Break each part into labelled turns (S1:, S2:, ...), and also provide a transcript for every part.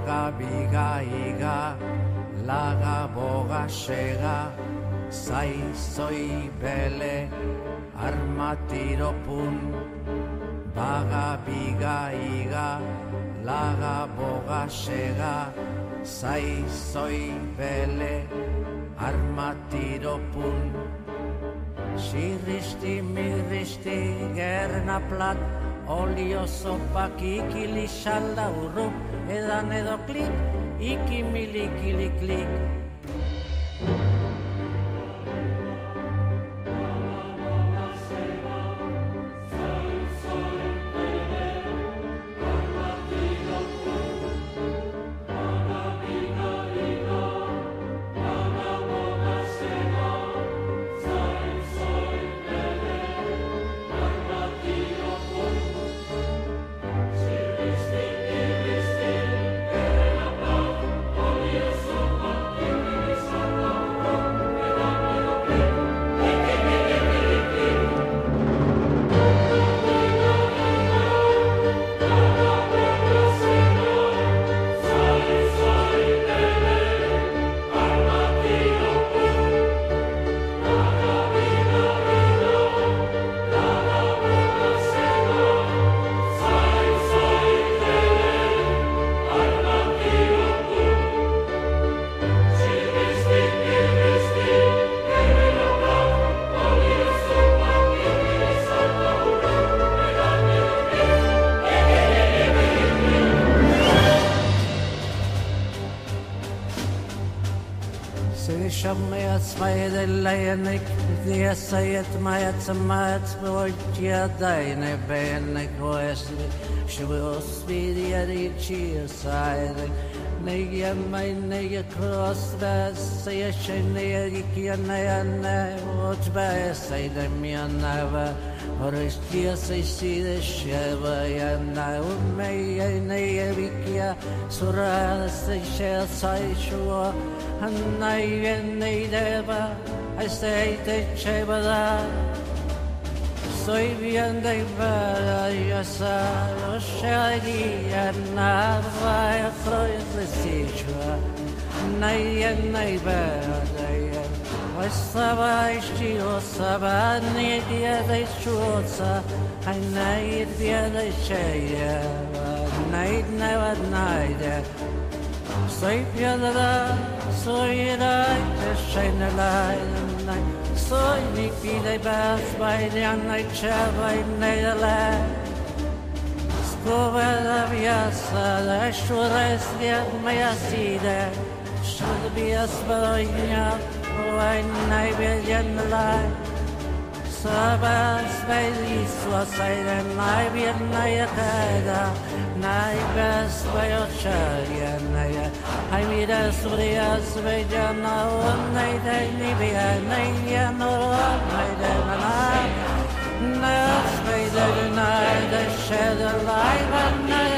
S1: baga biga iga, laga boga sega, zai zoi bele, armatiro pun, baga biga iga, laga boga sega, zai zoi bele, armatiro pun. Sirristi mirristi gerna plat, olio sopak ikili xalda urru, edan edo klik, ikimilikili klik. Jeg sier meg at som et språk jeg dine bene kvøslig, sjøs videre i kjøseiren. Nye meg nye krossbæs, jeg kjenner ikke nøyene, og tbæs jeg dem jeg næve, og røstier seg side skjøve jeg næve, og meg jeg nye vikja, så røde seg skjøs seg sjå, han nøye nøydeva, I say te chebada soy bien de para ya sa o shagi na vai frois le sichwa nay nay bada ya wasaba isti o saba ni dia de chusa ai nay dia de cheia nay nay nay soy piada soy rai te shine light soy ni pide bas by the night chava in the Scova la viasa la shures dia mia side should be a spagna why nay billion light sabas by this was and I be nay kada nay bas by ocharia nay I mean as vrias vejana nay ni be nay no nay na nas by the night the shadow light and nay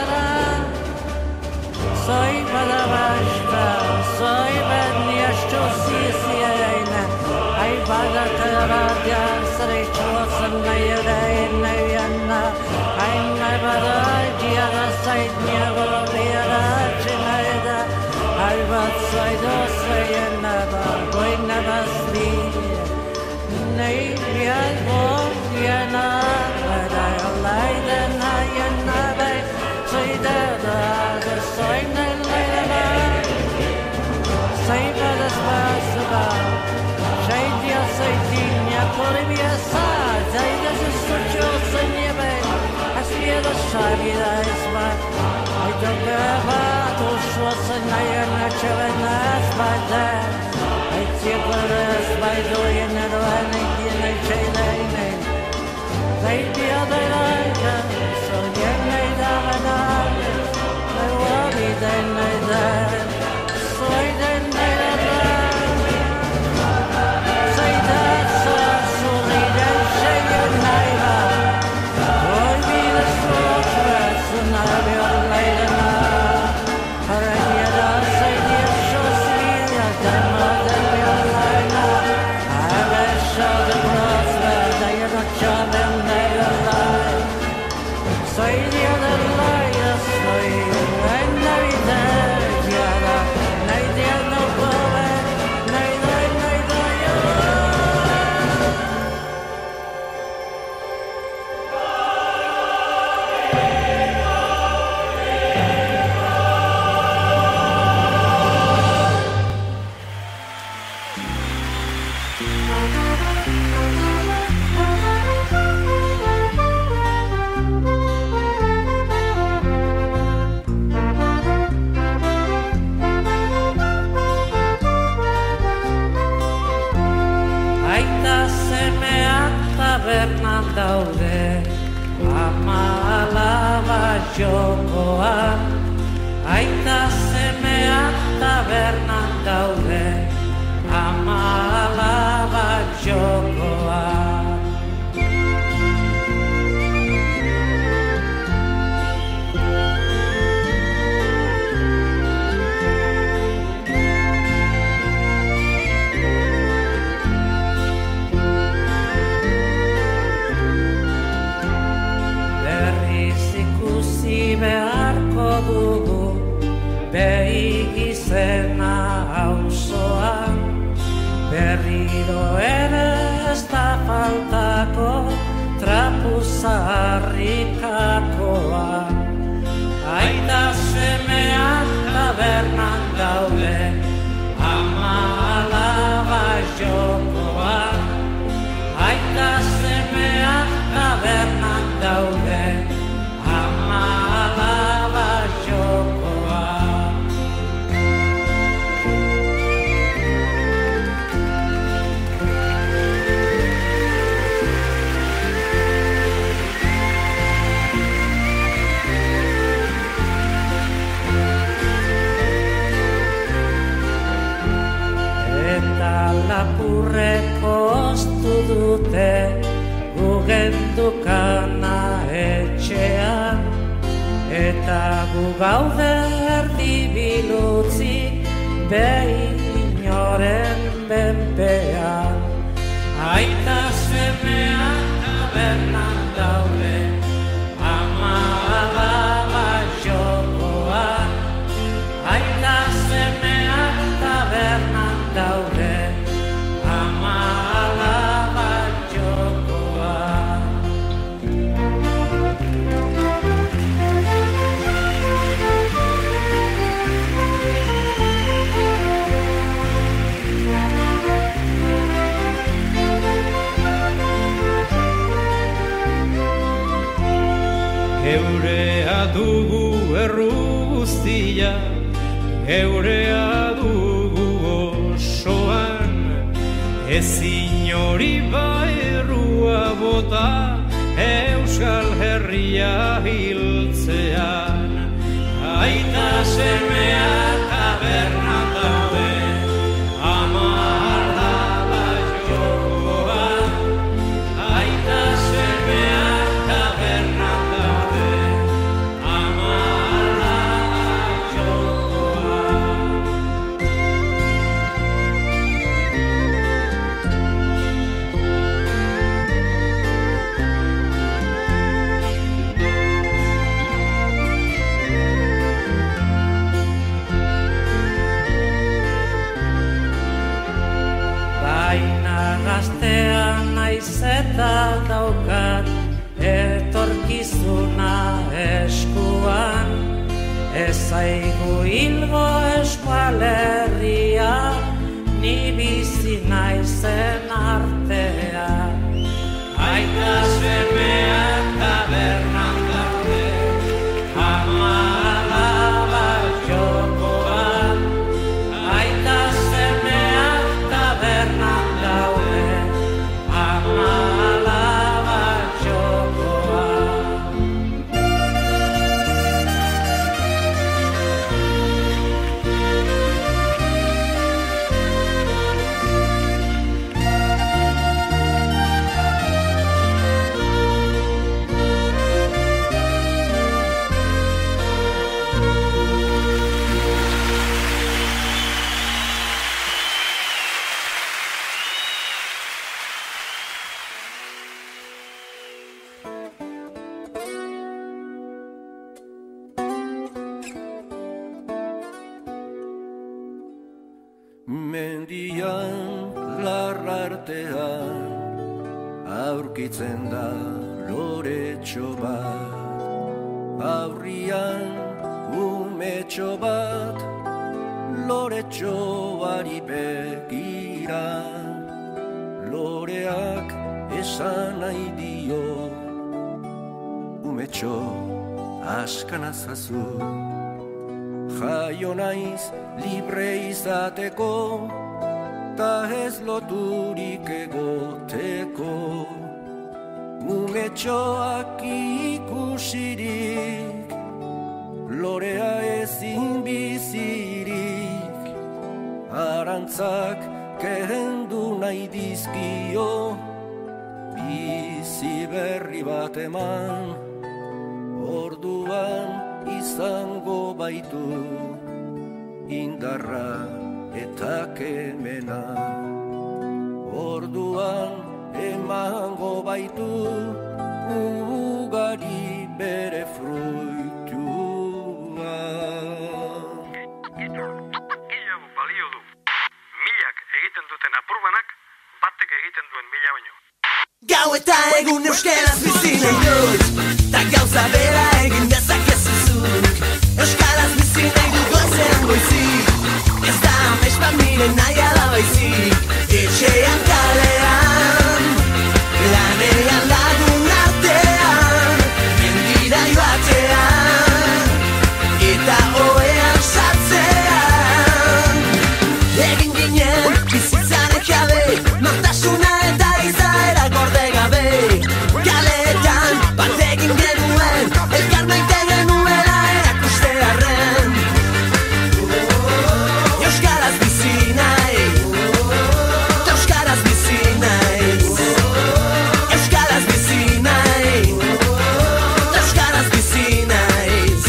S1: soy para basta soy venia sto si siena ai vada taradia srecho sanay nayana ai nabada dia sai nia volvera chenada ai vat sai do sayana ba koi navasli nei via voviana ai alai nayana ba sai da sai nayana sai para spasa sai dia sai tinha corvia sa sai da socio sanyebe aslia da savida isma I don't ever to show sanayana chavana spada I tieparas by doing and running in a chain they the other night so get made of an I worry then so I then say that so lead and say your neighbor boy be the source and I will later say dear show see that mother will line I will show the cross but I am not sure them never lie say the other liar say and I auzoan, aita semeak tabernan daude, ama alaba jokoan. Beharko dugu behi izena auzoan, berriro ere ez da faltako trapu zaharrikakoan. Aita semeak tabernan daude, ama alaba jokoan. Aita semeak tabernan daude, lapurreko oztu dute gugendukana etxean, eta gu gaude erdi bilutzik behin inoren benpean. Aita semeak tabernan daude, ama alaba jokoan. Aita semeak tabernan daude,
S2: Geurea dugu erru guztia, geurea dugu osoan, ezin hori errua bota Euskal Herria hiltzean. Aita semeak tabernan daude, ama alaba jokoan. Aita semeak tabernan daude, ama alaba jokoan.
S1: Gaztean naiz eta daukat etorkizuna eskuan, ez zaigu hilgo eskualerria, ni bizi naizen artean. Aita semeak tabernan daude, ama alaba jokoan. Aita semeak tabernan daude, ama alaba jokoan.
S3: Mendian larrartean aurkitzen da loretxo bat, aurrian umetxo bat loretxoari begira, loreak esan nahi dio, umetxo askanazazu. Jaio naiz libre izateko, ta ez loturik egoteko. Umetxoak ikusirik, lorea ezin bizirik, arantzak kehendu nahi dizkio, bizi berri bat eman, orduan izango baitu, indarra eta kemena. Orduan emango baitu, ugari bere fruitua.
S4: Gehiago balio du. Milak egiten duten apurbanak, batek egiten duen mila baino.
S5: Gau eta egun euskaraz bizi nahi dut, ta gauza bera egin dezakezu zuk. Euskaraz bizi nahi dut goizean goizik, ez da amespa miren nahi alabaizik. Etxean kalean, lanean lagun artean, mendira joatean, eta oean sartzean. Egin ginen bizitzaren jabe, nortasuna eta izaera gorde gabe. Kaleetan bat egin genuen, elkar maite genuela erakustearren. Euskaraz bizi nahi, ta euskaraz bizi naiz. Euskaraz bizi nahi, ta euskaraz bizi naiz.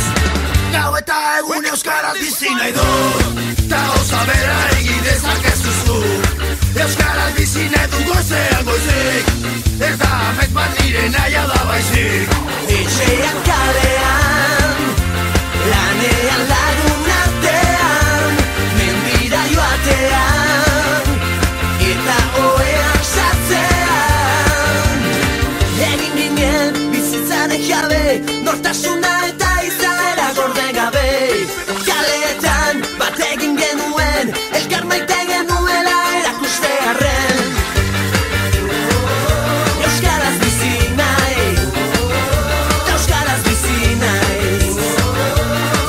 S6: Gau eta egun euskaraz bizi nahi dut, ta gauza bera egin dezakezu zuk. Euskaraz bizi nahi dut goizean goizik, ez da amets bat nire nahia da baizik.
S5: Etxean kalean, lanean lagun artean, mendira joatean, eta oean sartzean. Egin ginen bizitzaren jabe, nortasuna eta izaera gorde gabe. Kaleetan bat egin genuen, elkar maite genuela erakustearren. Euskaraz bizi nahi, ta euskaraz bizi naiz.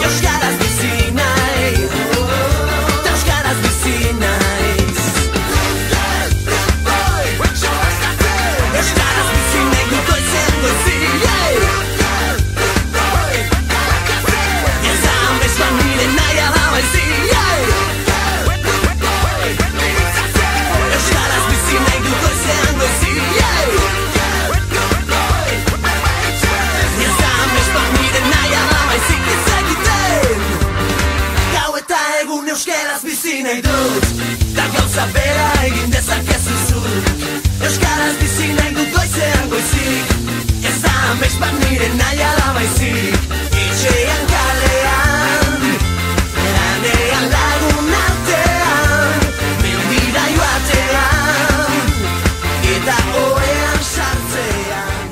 S5: Euskaraz bizi nahi, ta euskaraz bizi naiz. Euskaraz bizi nahi dut goizean goizik. Ez da amespa nire nahi alabaizik. Euskaraz bizi nahi dut goizean goizik. Ez da amespa nire nahi alabaizik ez egiten. Gau eta egun euskaraz bizi nahi dut, ta gauza bera egin dezakezu zuk. Euskaraz bizi nahi dut goizean goizik, ez da amespa nire nahi alabaizik. Etxean kalean, lanean lagun artean, mendira joatean, eta oean sartzean.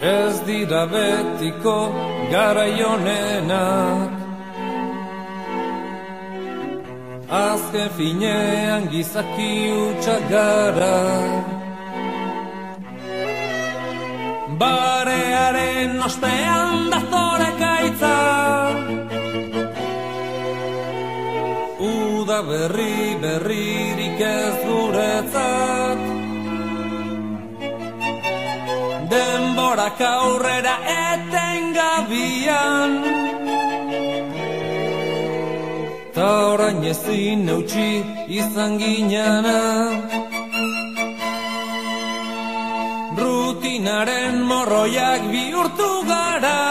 S2: Ez dira betiko garai honenak, azken finean gizaki hutsak gara. Barearen ospean dazore gaitza, uda berririk ez guretzat. Denborak aurrera etengabian, ta orain ezin eutsi izan ginana. Rutinaren morroiak bihurtu gara,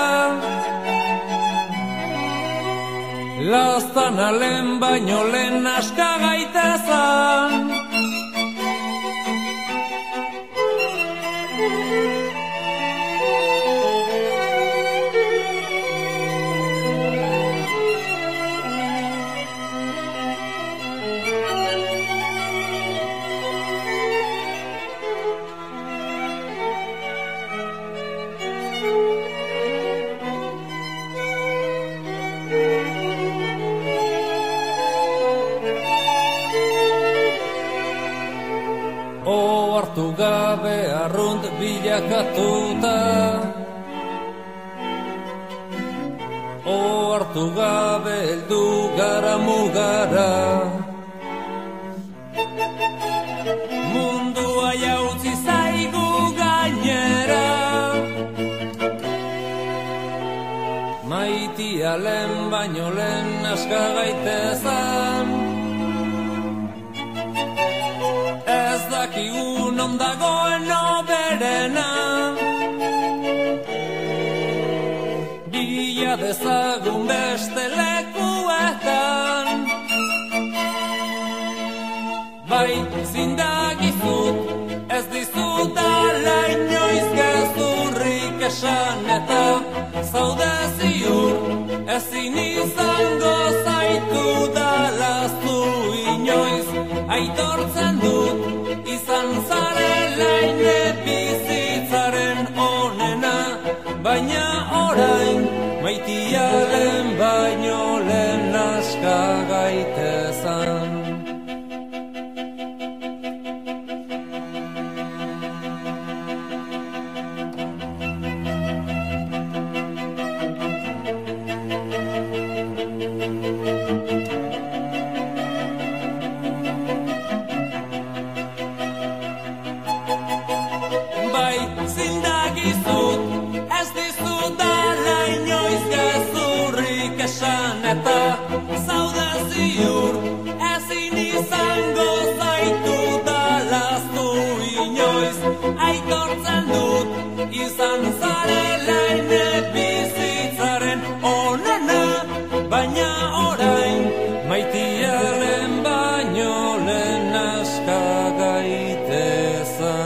S2: laztana lehen baino lehen aska gaitezan. Ohartu gabe arrunt bilakatuta, Agortu gabe heldu gara mugara, mundua jautzi zaigu gainera. Maitia lehen baino lehen aska gaitezan, ez dakigu non dagoen oberena. Bila dezagun beste lekuetan, bai zindagizut ez dizudala inoiz gezurrik esan, eta zaude ziur ezin izango zaitu dalaztu inoiz. Aitortzen dut izan zarela ine bizitzaren onena, baina orain maitiaren baino lehen aska gaitezan. Aitortzen dut izan zarela ine bizitzaren onena, baina orain maitiaren baino lehen aska gaitezan.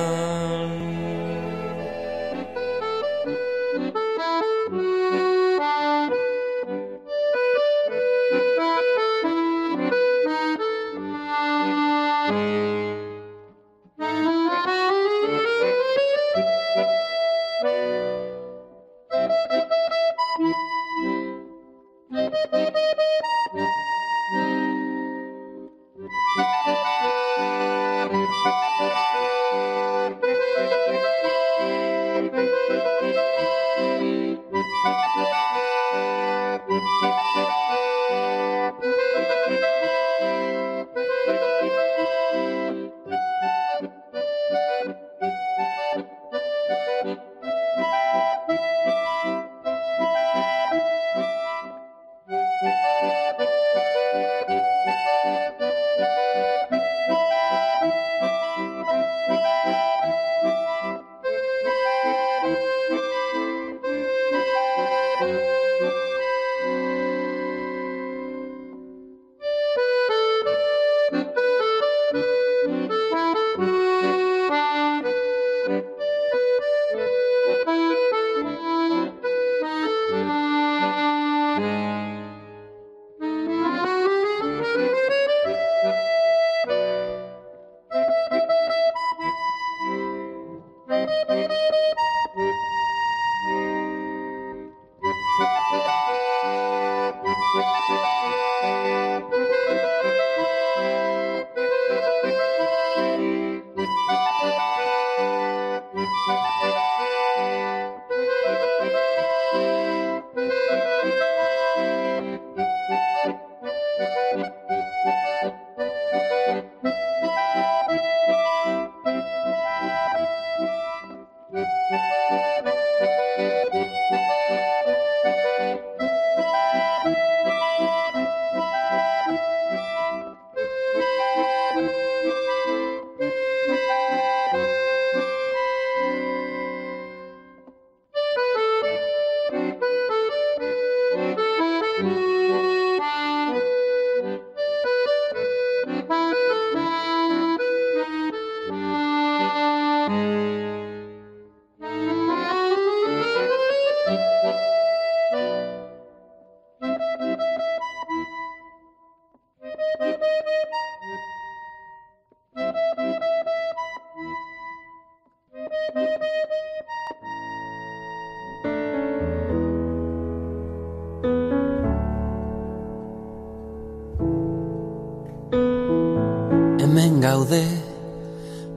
S7: hemen gaude,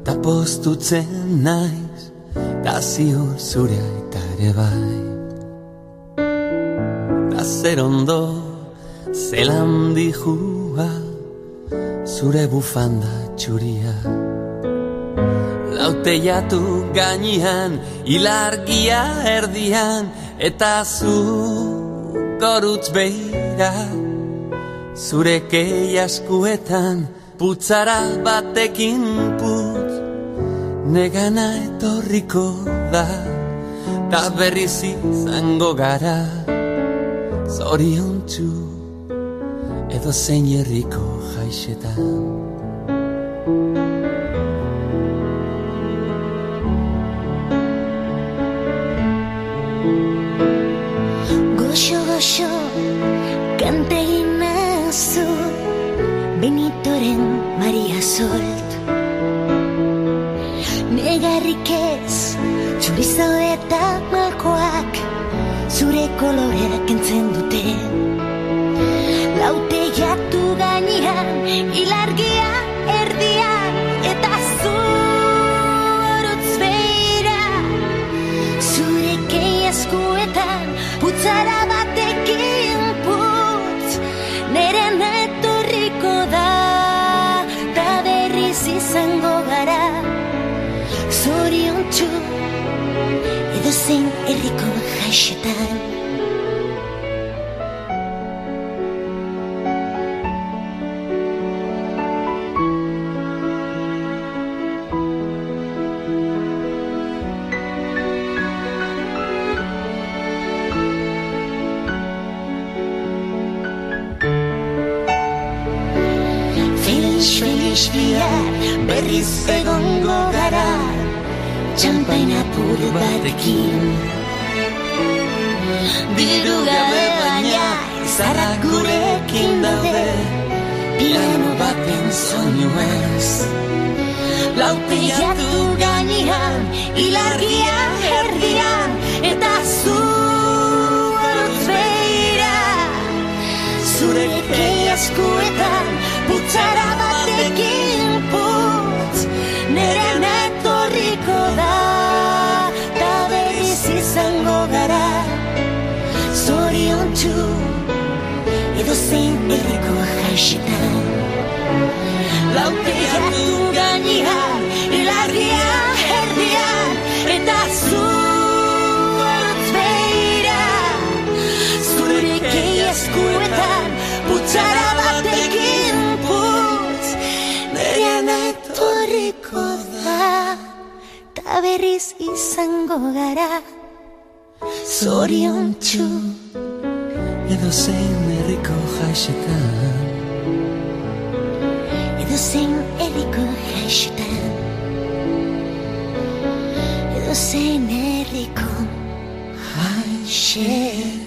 S7: ta postutzen naiz, ta ziur zure aita ere bai. Ta zer ondo zelan dijua zure bufanda txuria. Lauteiatu gainean, ilargia erdian, eta zu gorutz beira. Zure keiaskuetan, putzara batekin putz, negana etorriko da, ta berriz izango gara, zoriontsu edo zein herriko jaixetan.
S8: Goxo, kante imazu Benitoren Maria Solt. Negarrik ez, txurizo eta malkoak zure kolorea kentzen dute. Lauteiatu gainean, ilargia erdian, eta zu horutz beira. Zure keiaskuetan, putzara batekin putz, neren etorriko da, ta berriz izango gara, zoriontsu edo zein herriko jaixetan. Felix bihar berriz egongo gara, txampain apur batekin. Diru gabe baina izarrak gurekin daude, piano baten soinuez. Lauteiatu gainean, ilargia erdian, eta zu horutz beira. Zure keiaskuetan, putzara batekin putz, neren etorriko da, ta berriz izango gara, zoriontsu edo zein herriko jaixetan. Lauteiatu gainean, ilargia erdian, eta zu horutz beira. Zure keiaskuetan, putzara batekin putz, neren etorriko da, ta berriz izango gara, zoriontsu
S7: edo zein herriko jaixetan.
S8: Edo zein herriko jaixetan. Edo zein herriko jaixetan.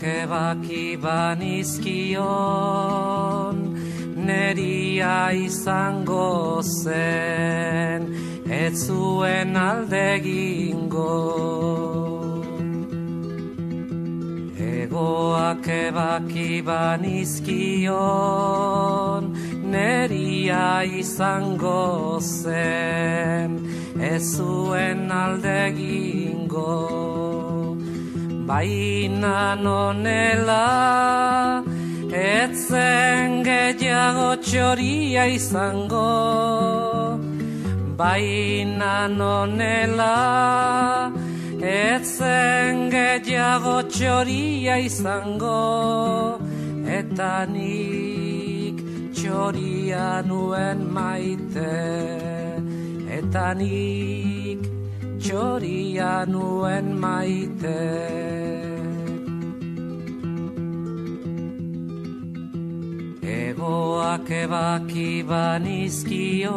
S1: Ebaki banizkion, neria izango zen, ez zuen aldegingo. Egoak ebaki banizkion, neria izango zen, ez zuen aldegingo. Baina nonela, etzen gehiago txoria izango, baina nonela, etzen gehiago txoria izango, eta nik txoria nuen maite, eta nik txoria nuen maite. Egoak ebaki banizkion,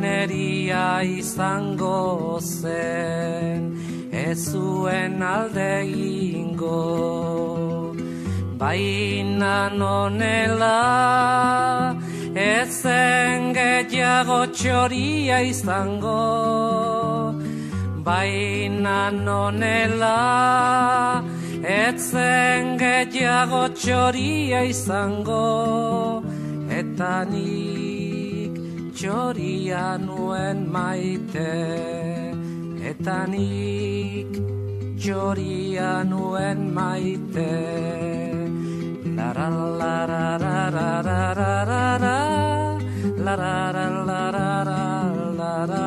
S1: neria izango zen, ez zuen alde ingo. Baina nonela, ezen gehiago txoria izango, baina nonela, etzen gehiago txoria izango, eta nik txoria nuen maite, eta nik txoria nuen maite. La la la la la la la la la la la la la la la la la la la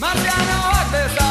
S2: Marcianoak bezala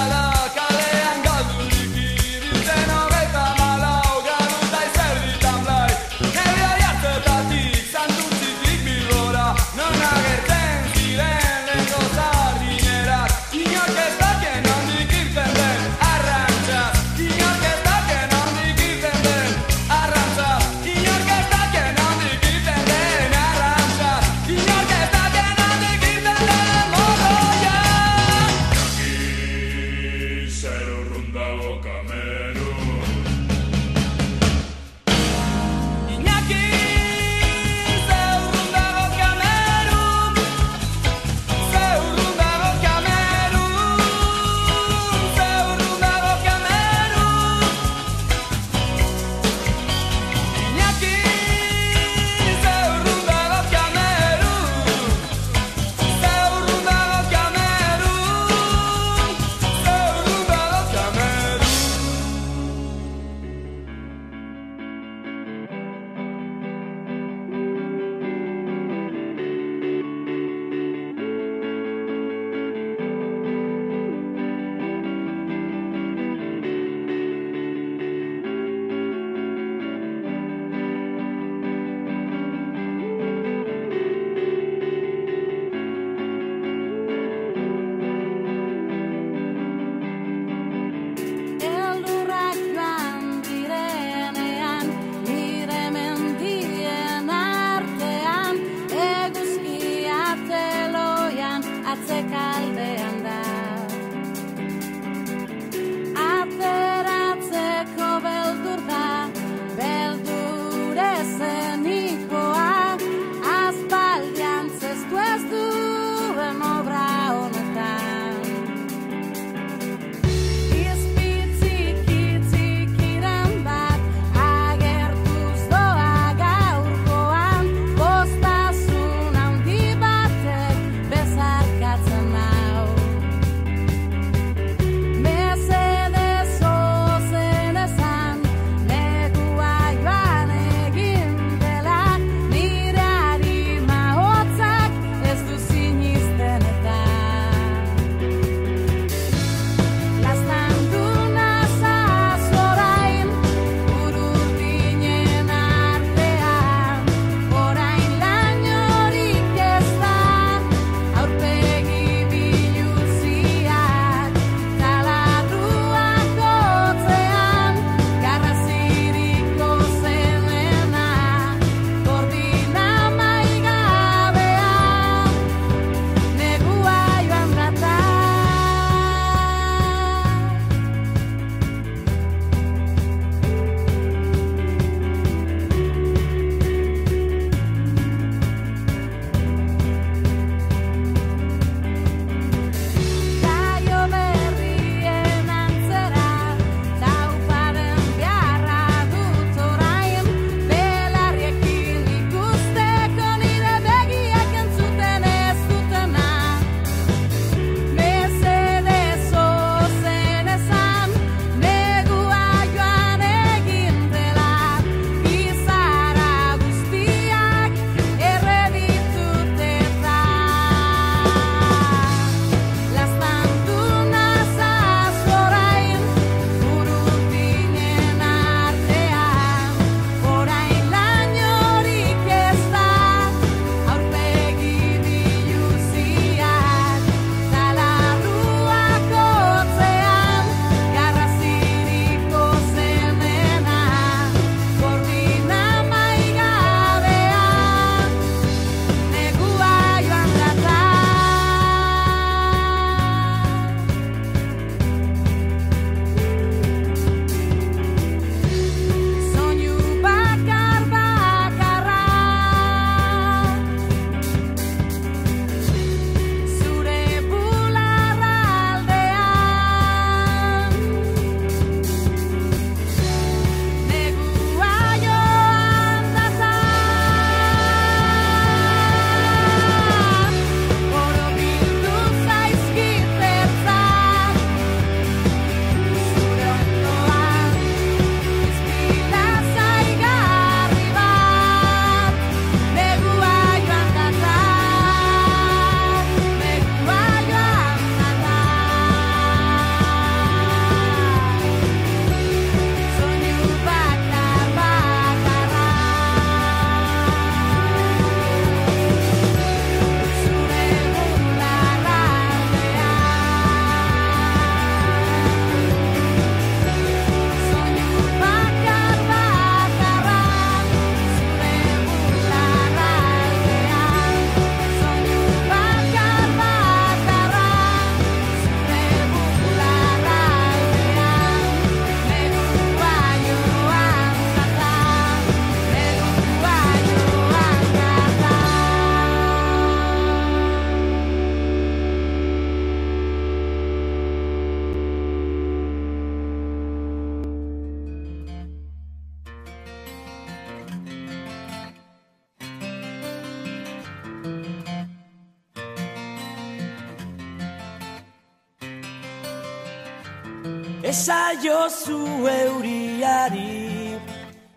S9: Esaiozu euriari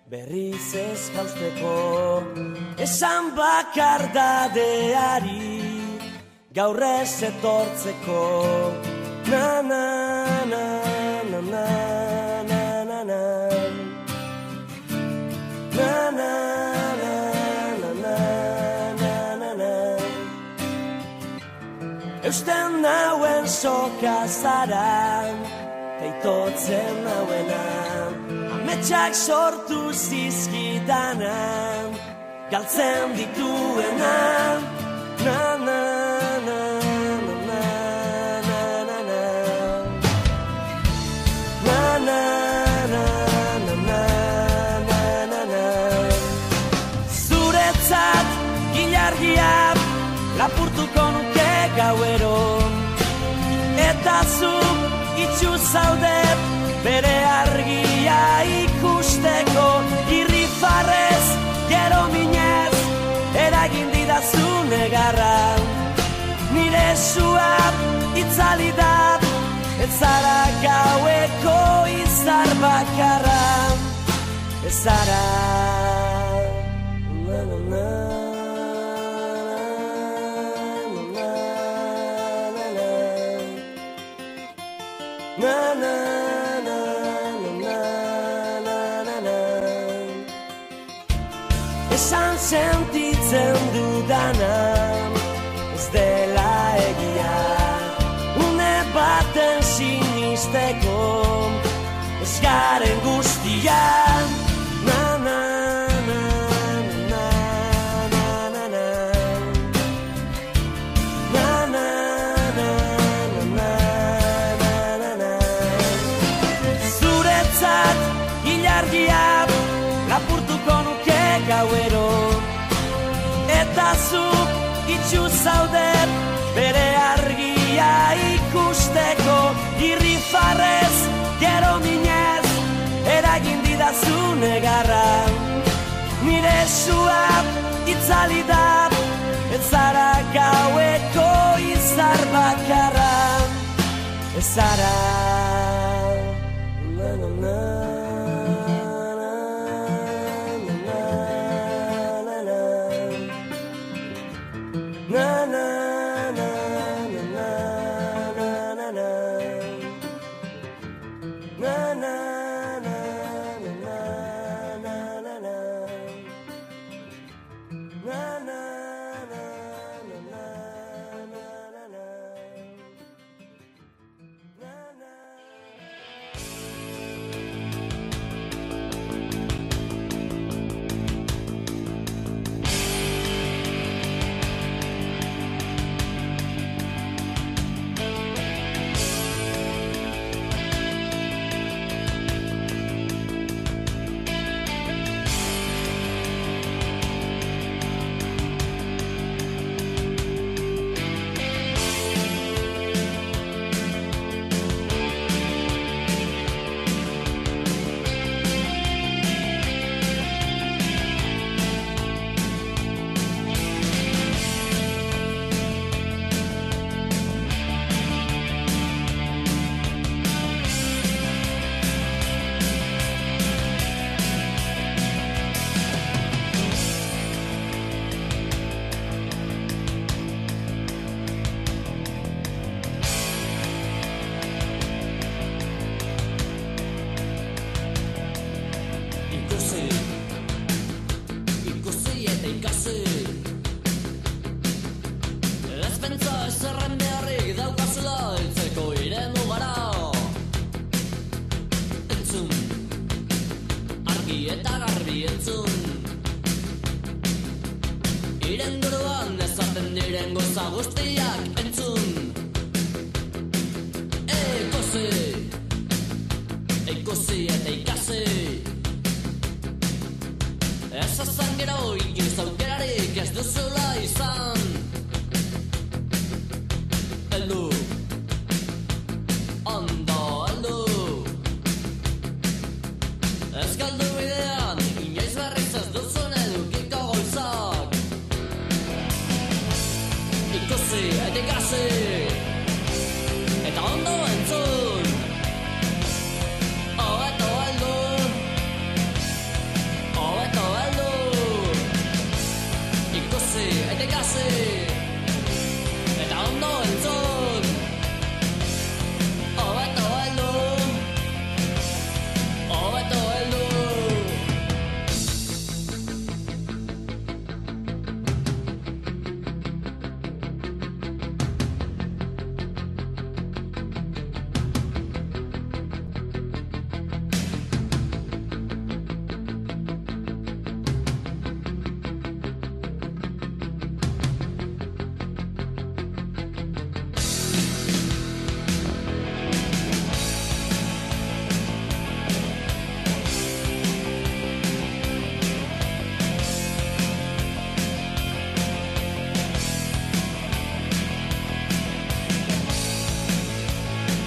S9: berriz ez jausteko, esan bakardadeari gaur ez etortzeko. Na na na na na na na na na na eusten nauen soka zara, teitotzen nauena, ametsak sortu zizkidana, galtzen dituena. Na na na na na na na na na na na na na na na zuretzat gilargia lapurtuko nuke gauero, eta zu itxu zaude bere argia ikusteko, irrifarrez gero minez eragin didazu negarra, nire sua itzali da, ez zara gaueko izar bakarra, ez zara. Na na na na na na na na na na. Esan sentitzen dudana ez dela egia, une baten sinisteko ez garen guztian. Na na na na na na na na na na na na na. Zuretzat ilargia lapurtuko nuke gauero, eta zu itxu zaude bere argia ikusteko, irrifarrez gero minez eragin didazu negarra, nire sua itzali da, ez zara gaueko izar bakarra, ez zara. Na na na na na na na na na na na na na na na na na
S5: Eta ondo entzun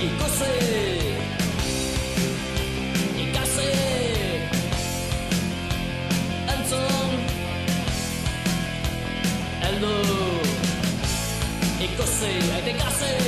S9: ikusi ikasi entzun heldu ikusi eta ikasi